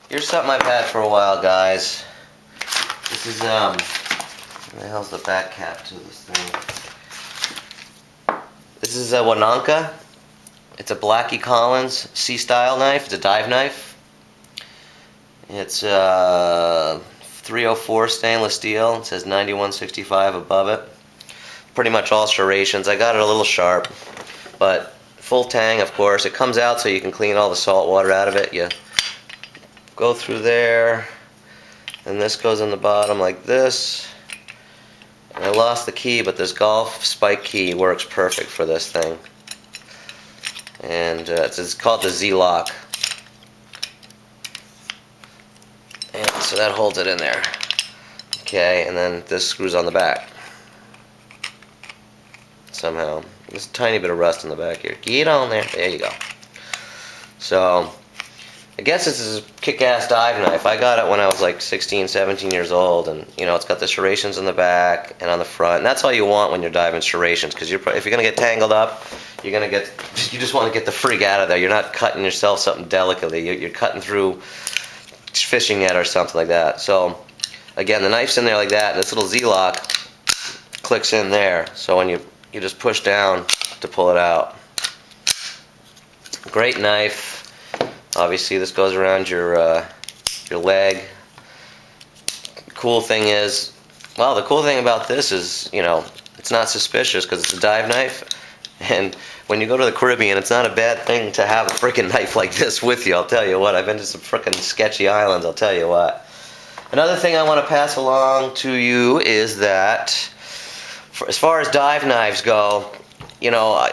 Here's something I've had for a while, guys. This is, where the hell's the back cap to this thing? This is a WENOKA. It's a Blackie Collins C-style knife. It's a dive knife. It's 304 stainless steel. It says 9165 above it. Pretty much all serrations. I got it a little sharp, but full tang, of course. It comes out so you can clean all the salt water out of it. You go through there, and this goes on the bottom like this. And I lost the key, but this golf spike key works perfect for this thing. And it's called the Z-Lock. And so that holds it in there. Okay, and then this screws on the back. Somehow. There's a tiny bit of rust in the back here. Get on there. There you go. So, I guess this is a kick-ass dive knife. I got it when I was like 16, 17 years old, and you know, it's got the serrations on the back and on the front. And that's all you want when you're diving, serrations, because if you're gonna get tangled up, you just want to get the freak out of there. You're not cutting yourself something delicately. You're cutting through fishing net or something like that. So, again, the knife's in there like that. This little Z-Lock clicks in there. So when you just push down to pull it out. Great knife. Obviously, this goes around your leg. Cool thing is, well, the cool thing about this is, you know, it's not suspicious because it's a dive knife. And when you go to the Caribbean, it's not a bad thing to have a freaking knife like this with you. I'll tell you what. I've been to some freaking sketchy islands. I'll tell you what. Another thing I want to pass along to you is that, as far as dive knives go, you know,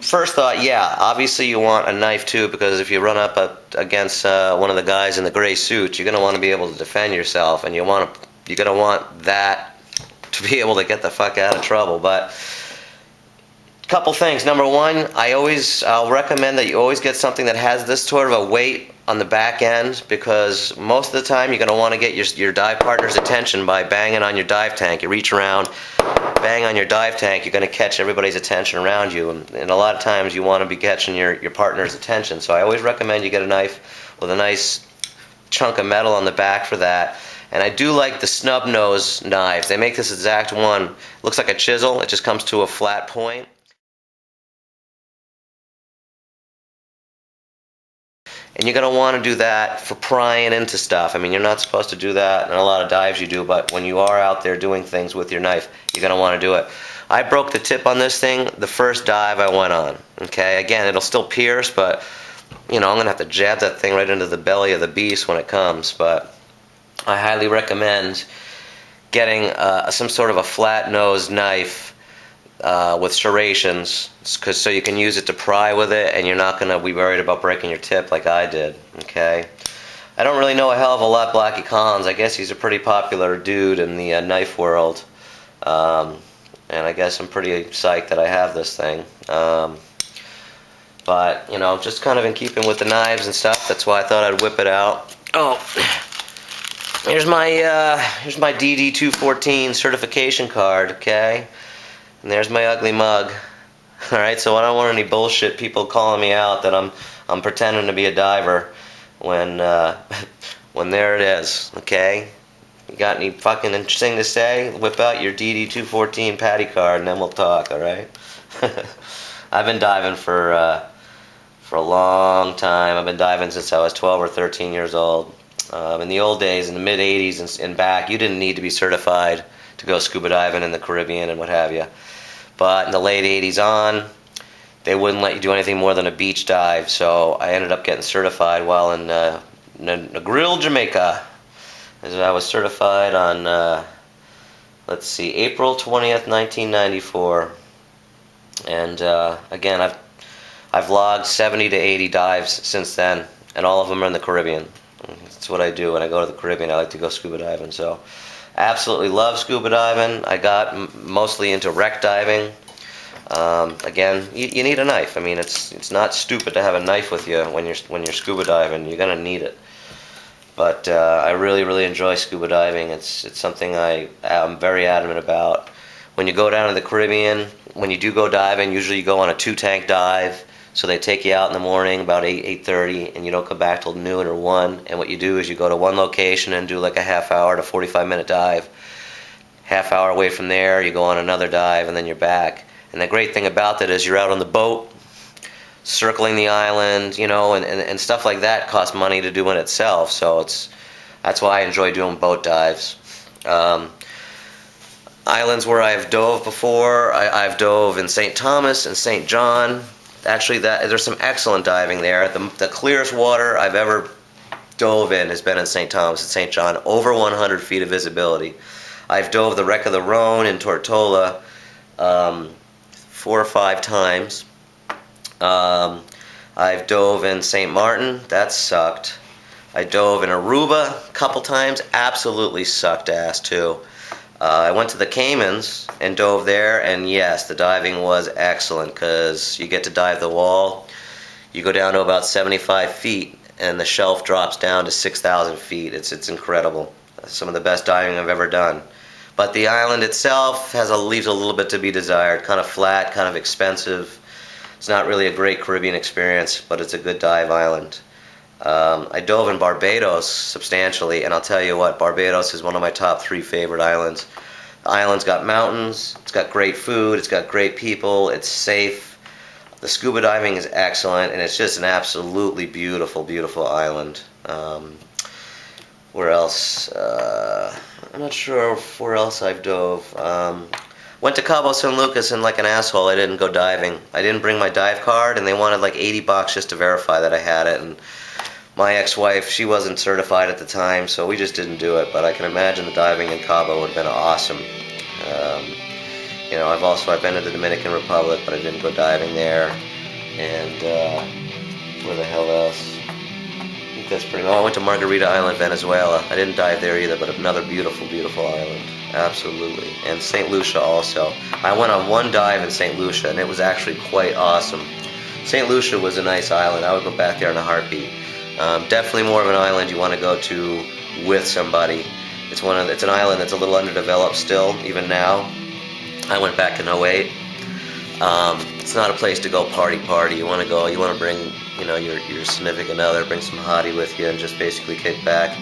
first thought, yeah, obviously you want a knife too, because if you run up against one of the guys in the gray suit, you're going to want to be able to defend yourself, and you're going to want that to be able to get the fuck out of trouble. But couple things. Number one, I'll recommend that you always get something that has this sort of a weight on the back end, because most of the time you're going to want to get your dive partner's attention by banging on your dive tank. You reach around, bang on your dive tank, you're going to catch everybody's attention around you, and a lot of times you want to be catching your partner's attention. So I always recommend you get a knife with a nice chunk of metal on the back for that. And I do like the snub nose knives. They make this exact one. Looks like a chisel. It just comes to a flat point. And you're going to want to do that for prying into stuff. I mean, you're not supposed to do that in a lot of dives you do, but when you are out there doing things with your knife, you're going to want to do it. I broke the tip on this thing the first dive I went on. Okay, again, it'll still pierce, but you know, I'm going to have to jab that thing right into the belly of the beast when it comes. But I highly recommend getting some sort of a flat nose knife with serrations, so you can use it to pry with it, and you're not going to be worried about breaking your tip like I did. Okay, I don't really know a hell of a lot Blackie Collins. I guess he's a pretty popular dude in the knife world, and I guess I'm pretty psyched that I have this thing. But you know, just kind of in keeping with the knives and stuff, that's why I thought I'd whip it out. Oh, here's my DD214 certification card. Okay. And there's my ugly mug. Alright, so I don't want any bullshit people calling me out that I'm pretending to be a diver when when there it is, okay? You got any fucking interesting to say? Whip out your DD214 patty card and then we'll talk, alright? I've been diving for a long time. I've been diving since I was 12 or 13 years old. In the old days, in the mid-80s and back, you didn't need to be certified to go scuba diving in the Caribbean and what have you. But in the late 80s on, they wouldn't let you do anything more than a beach dive, so I ended up getting certified while in Negril, Jamaica. As I was certified on, let's see, April 20th, 1994. And again, I've logged 70 to 80 dives since then, and all of them are in the Caribbean. That's what I do. When I go to the Caribbean, I like to go scuba diving. So absolutely love scuba diving. I got mostly into wreck diving. Again, you need a knife. I mean, it's not stupid to have a knife with you when you're scuba diving. You're gonna need it. But I really enjoy scuba diving. It's something I'm very adamant about. When you go down to the Caribbean, when you do go diving, usually you go on a 2-tank dive. So they take you out in the morning about 8:30, and you don't come back till noon or 1. And what you do is you go to one location and do like a half hour to 45-minute dive. Half hour away from there, you go on another dive, and then you're back. And the great thing about that is you're out on the boat, circling the island, and stuff like that costs money to do in itself. So that's why I enjoy doing boat dives. Islands where I've dove before, I've dove in St. Thomas and St. John. Actually, there's some excellent diving there. The clearest water I've ever dove in has been in St. Thomas and St. John, over 100 feet of visibility. I've dove the wreck of the Rhone in Tortola 4 or 5 times. I've dove in St. Martin. That sucked. I dove in Aruba a couple times. Absolutely sucked ass too. I went to the Caymans and dove there, and yes, the diving was excellent because you get to dive the wall. You go down to about 75 feet, and the shelf drops down to 6,000 feet. It's incredible. Some of the best diving I've ever done. But the island itself leaves a little bit to be desired. Kind of flat, kind of expensive. It's not really a great Caribbean experience, but it's a good dive island. I dove in Barbados substantially, and I'll tell you what, Barbados is one of my top 3 favorite islands. The island's got mountains, it's got great food, it's got great people, it's safe. The scuba diving is excellent, and it's just an absolutely beautiful, beautiful island. Where else? I'm not sure where else I've dove. Went to Cabo San Lucas, and like an asshole, I didn't go diving. I didn't bring my dive card, and they wanted like $80 just to verify that I had it. And my ex-wife, she wasn't certified at the time, so we just didn't do it. But I can imagine the diving in Cabo would have been awesome. I've been to the Dominican Republic, but I didn't go diving there. And where the hell else? I think that's pretty much. Oh, I went to Margarita Island, Venezuela. I didn't dive there either, but another beautiful, beautiful island. Absolutely. And St. Lucia also. I went on one dive in St. Lucia, and it was actually quite awesome. St. Lucia was a nice island. I would go back there in a heartbeat. Definitely more of an island you want to go to with somebody. It's an island that's a little underdeveloped still, even now. I went back in 2008. It's not a place to go party. You want to bring, your significant other, bring some hottie with you, and just basically kick back,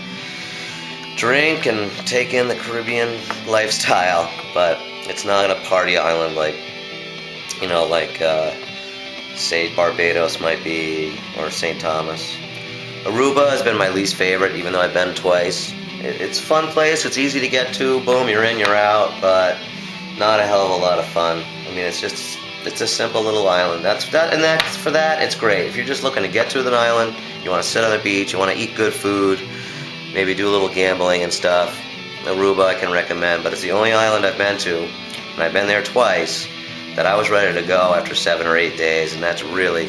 drink, and take in the Caribbean lifestyle. But it's not a party island like say Barbados might be, or St. Thomas. Aruba has been my least favorite, even though I've been twice. It's a fun place. It's easy to get to. Boom, you're in, you're out, but not a hell of a lot of fun. I mean, it's a simple little island. For that, it's great. If you're just looking to get to an island, you want to sit on the beach, you want to eat good food, maybe do a little gambling and stuff, Aruba I can recommend. But it's the only island I've been to, and I've been there twice, that I was ready to go after 7 or 8 days, and that's really...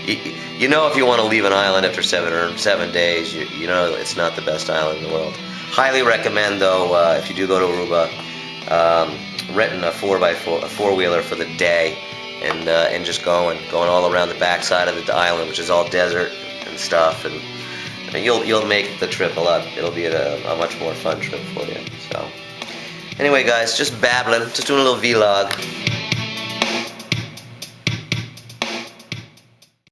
if you want to leave an island after 7 days, you know it's not the best island in the world. Highly recommend, though, if you do go to Aruba, renting a 4x4, a 4-wheeler for the day, and just going all around the backside of the island, which is all desert and stuff, and you'll make the trip a lot. It'll be a much more fun trip for you. So, anyway, guys, just babbling, just doing a little vlog.